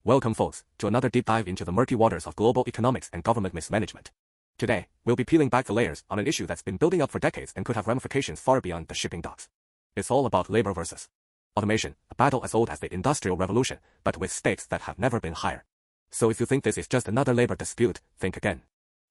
Welcome folks, to another deep dive into the murky waters of global economics and government mismanagement. Today, we'll be peeling back the layers on an issue that's been building up for decades and could have ramifications far beyond the shipping docks. It's all about labor versus automation, a battle as old as the Industrial Revolution, but with stakes that have never been higher. So if you think this is just another labor dispute, think again.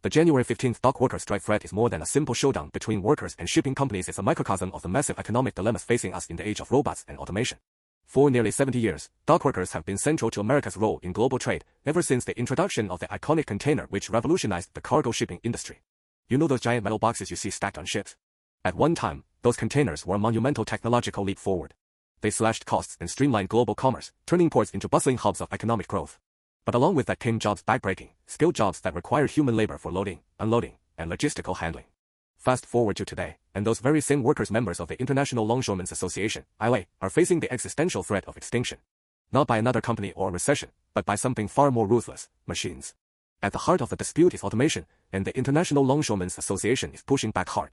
The January 15th dock worker strike threat is more than a simple showdown between workers and shipping companies. It's a microcosm of the massive economic dilemmas facing us in the age of robots and automation. For nearly 70 years, dock workers have been central to America's role in global trade, ever since the introduction of the iconic container which revolutionized the cargo shipping industry. You know those giant metal boxes you see stacked on ships? At one time, those containers were a monumental technological leap forward. They slashed costs and streamlined global commerce, turning ports into bustling hubs of economic growth. But along with that came jobs backbreaking, skilled jobs that required human labor for loading, unloading, and logistical handling. Fast forward to today, and those very same workers, members of the International Longshoremen's Association, ILA, are facing the existential threat of extinction. Not by another company or recession, but by something far more ruthless: machines. At the heart of the dispute is automation, and the International Longshoremen's Association is pushing back hard.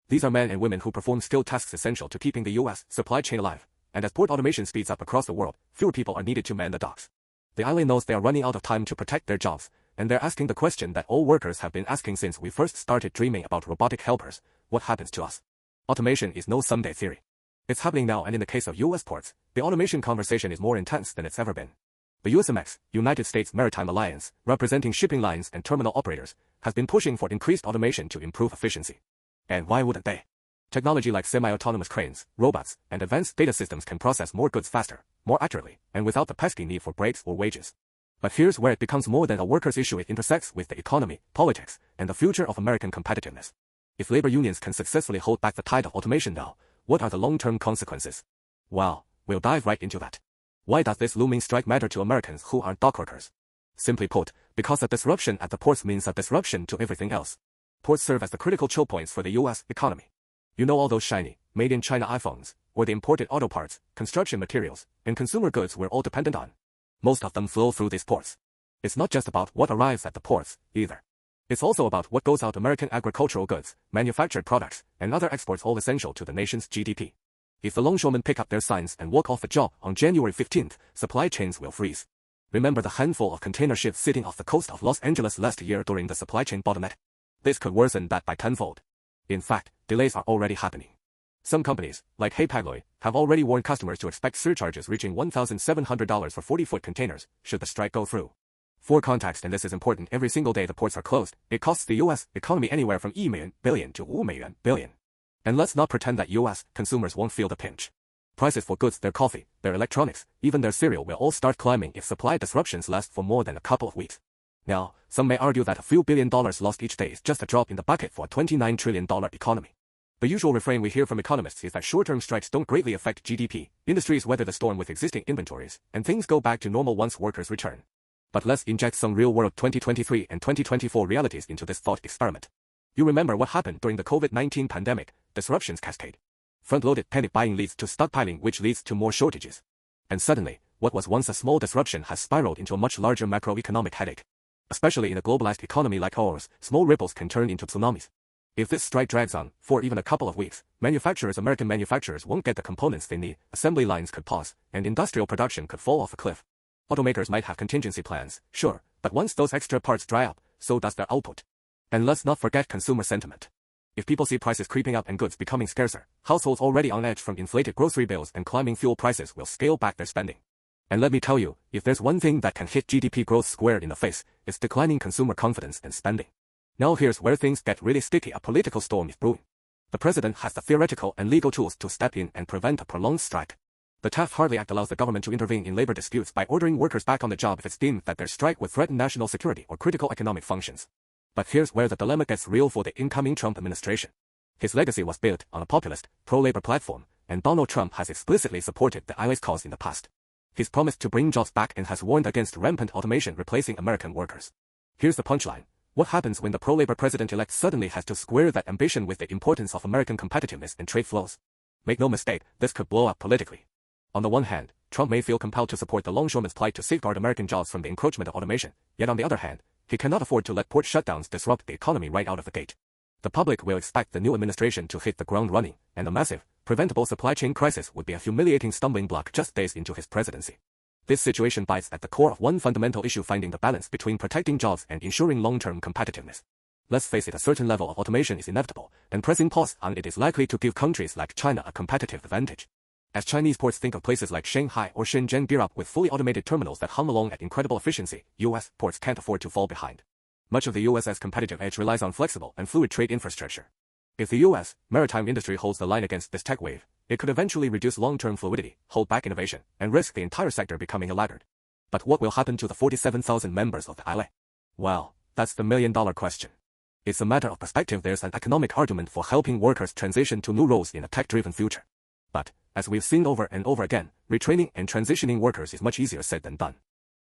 These are men and women who perform skilled tasks essential to keeping the U.S. supply chain alive, and as port automation speeds up across the world, fewer people are needed to man the docks. The ILA knows they are running out of time to protect their jobs, and they're asking the question that all workers have been asking since we first started dreaming about robotic helpers: what happens to us? Automation is no someday theory. It's happening now, and in the case of U.S. ports, the automation conversation is more intense than it's ever been. The USMX, United States Maritime Alliance, representing shipping lines and terminal operators, has been pushing for increased automation to improve efficiency. And why wouldn't they? Technology like semi-autonomous cranes, robots, and advanced data systems can process more goods faster, more accurately, and without the pesky need for breaks or wages. But here's where it becomes more than a workers' issue. It intersects with the economy, politics, and the future of American competitiveness. If labor unions can successfully hold back the tide of automation now, what are the long-term consequences? Well, we'll dive right into that. Why does this looming strike matter to Americans who aren't dock workers? Simply put, because a disruption at the ports means a disruption to everything else. Ports serve as the critical choke points for the U.S. economy. You know, all those shiny, made-in-China iPhones, or the imported auto parts, construction materials, and consumer goods we're all dependent on. Most of them flow through these ports. It's not just about what arrives at the ports, either. It's also about what goes out: American agricultural goods, manufactured products, and other exports, all essential to the nation's GDP. If the longshoremen pick up their signs and walk off the job on January 15th, supply chains will freeze. Remember the handful of container ships sitting off the coast of Los Angeles last year during the supply chain bottleneck? This could worsen that by tenfold. In fact, delays are already happening. Some companies, like Hapag-Lloyd, have already warned customers to expect surcharges reaching $1,700 for 40-foot containers, should the strike go through. For context, and this is important, every single day the ports are closed, it costs the U.S. economy anywhere from $1 billion to $2 billion. And let's not pretend that U.S. consumers won't feel the pinch. Prices for goods, their coffee, their electronics, even their cereal will all start climbing if supply disruptions last for more than a couple of weeks. Now, some may argue that a few $1 billion lost each day is just a drop in the bucket for a $29 trillion economy. The usual refrain we hear from economists is that short-term strikes don't greatly affect GDP, industries weather the storm with existing inventories, and things go back to normal once workers return. But let's inject some real-world 2023 and 2024 realities into this thought experiment. You remember what happened during the COVID-19 pandemic: disruptions cascade. Front-loaded panic buying leads to stockpiling, which leads to more shortages. And suddenly, what was once a small disruption has spiraled into a much larger macroeconomic headache. Especially in a globalized economy like ours, small ripples can turn into tsunamis. If this strike drags on for even a couple of weeks, American manufacturers won't get the components they need, assembly lines could pause, and industrial production could fall off a cliff. Automakers might have contingency plans, sure, but once those extra parts dry up, so does their output. And let's not forget consumer sentiment. If people see prices creeping up and goods becoming scarcer, households already on edge from inflated grocery bills and climbing fuel prices will scale back their spending. And let me tell you, if there's one thing that can hit GDP growth square in the face, it's declining consumer confidence and spending. Now here's where things get really sticky: a political storm is brewing. The president has the theoretical and legal tools to step in and prevent a prolonged strike. The Taft-Hartley Act allows the government to intervene in labor disputes by ordering workers back on the job if it's deemed that their strike would threaten national security or critical economic functions. But here's where the dilemma gets real for the incoming Trump administration. His legacy was built on a populist, pro-labor platform, and Donald Trump has explicitly supported the ILA's cause in the past. He's promised to bring jobs back and has warned against rampant automation replacing American workers. Here's the punchline: what happens when the pro-labor president-elect suddenly has to square that ambition with the importance of American competitiveness and trade flows? Make no mistake, this could blow up politically. On the one hand, Trump may feel compelled to support the longshoremen's plight to safeguard American jobs from the encroachment of automation, yet on the other hand, he cannot afford to let port shutdowns disrupt the economy right out of the gate. The public will expect the new administration to hit the ground running, and a massive, preventable supply chain crisis would be a humiliating stumbling block just days into his presidency. This situation bites at the core of one fundamental issue: finding the balance between protecting jobs and ensuring long-term competitiveness. Let's face it, a certain level of automation is inevitable, and pressing pause on it is likely to give countries like China a competitive advantage. As Chinese ports think of places like Shanghai or Shenzhen gear up with fully automated terminals that hum along at incredible efficiency, US ports can't afford to fall behind. Much of the US's competitive edge relies on flexible and fluid trade infrastructure. If the US maritime industry holds the line against this tech wave, it could eventually reduce long-term fluidity, hold back innovation, and risk the entire sector becoming a laggard. But what will happen to the 47,000 members of the ILA? Well, that's the million-dollar question. It's a matter of perspective. There's an economic argument for helping workers transition to new roles in a tech-driven future. But, as we've seen over and over again, retraining and transitioning workers is much easier said than done.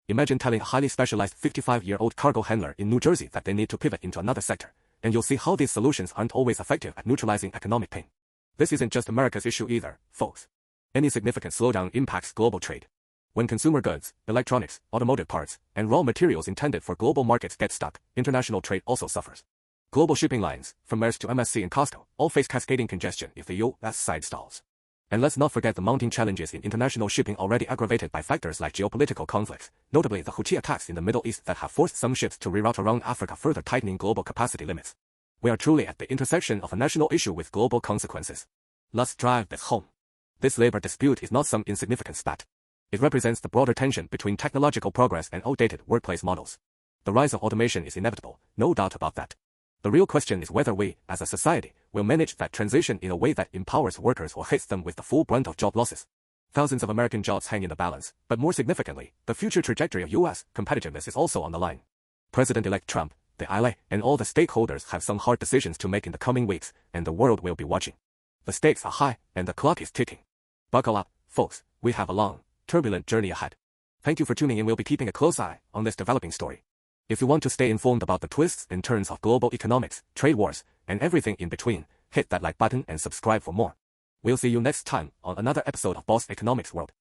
Imagine telling a highly specialized 55-year-old cargo handler in New Jersey that they need to pivot into another sector, and you'll see how these solutions aren't always effective at neutralizing economic pain. This isn't just America's issue either, folks. Any significant slowdown impacts global trade. When consumer goods, electronics, automotive parts, and raw materials intended for global markets get stuck, international trade also suffers. Global shipping lines, from Maersk to MSC and Costco, all face cascading congestion if the U.S. side stalls. And let's not forget the mounting challenges in international shipping, already aggravated by factors like geopolitical conflicts, notably the Houthi attacks in the Middle East that have forced some ships to reroute around Africa, further tightening global capacity limits. We are truly at the intersection of a national issue with global consequences. Let's drive this home. This labor dispute is not some insignificant spat. It represents the broader tension between technological progress and outdated workplace models. The rise of automation is inevitable, no doubt about that. The real question is whether we, as a society, will manage that transition in a way that empowers workers or hits them with the full brunt of job losses. Thousands of American jobs hang in the balance, but more significantly, the future trajectory of U.S. competitiveness is also on the line. President-elect Trump, the ILA, and all the stakeholders have some hard decisions to make in the coming weeks, and the world will be watching. The stakes are high, and the clock is ticking. Buckle up, folks, we have a long, turbulent journey ahead. Thank you for tuning in. We'll be keeping a close eye on this developing story. If you want to stay informed about the twists and turns of global economics, trade wars, and everything in between, hit that like button and subscribe for more. We'll see you next time on another episode of Boss Economics World.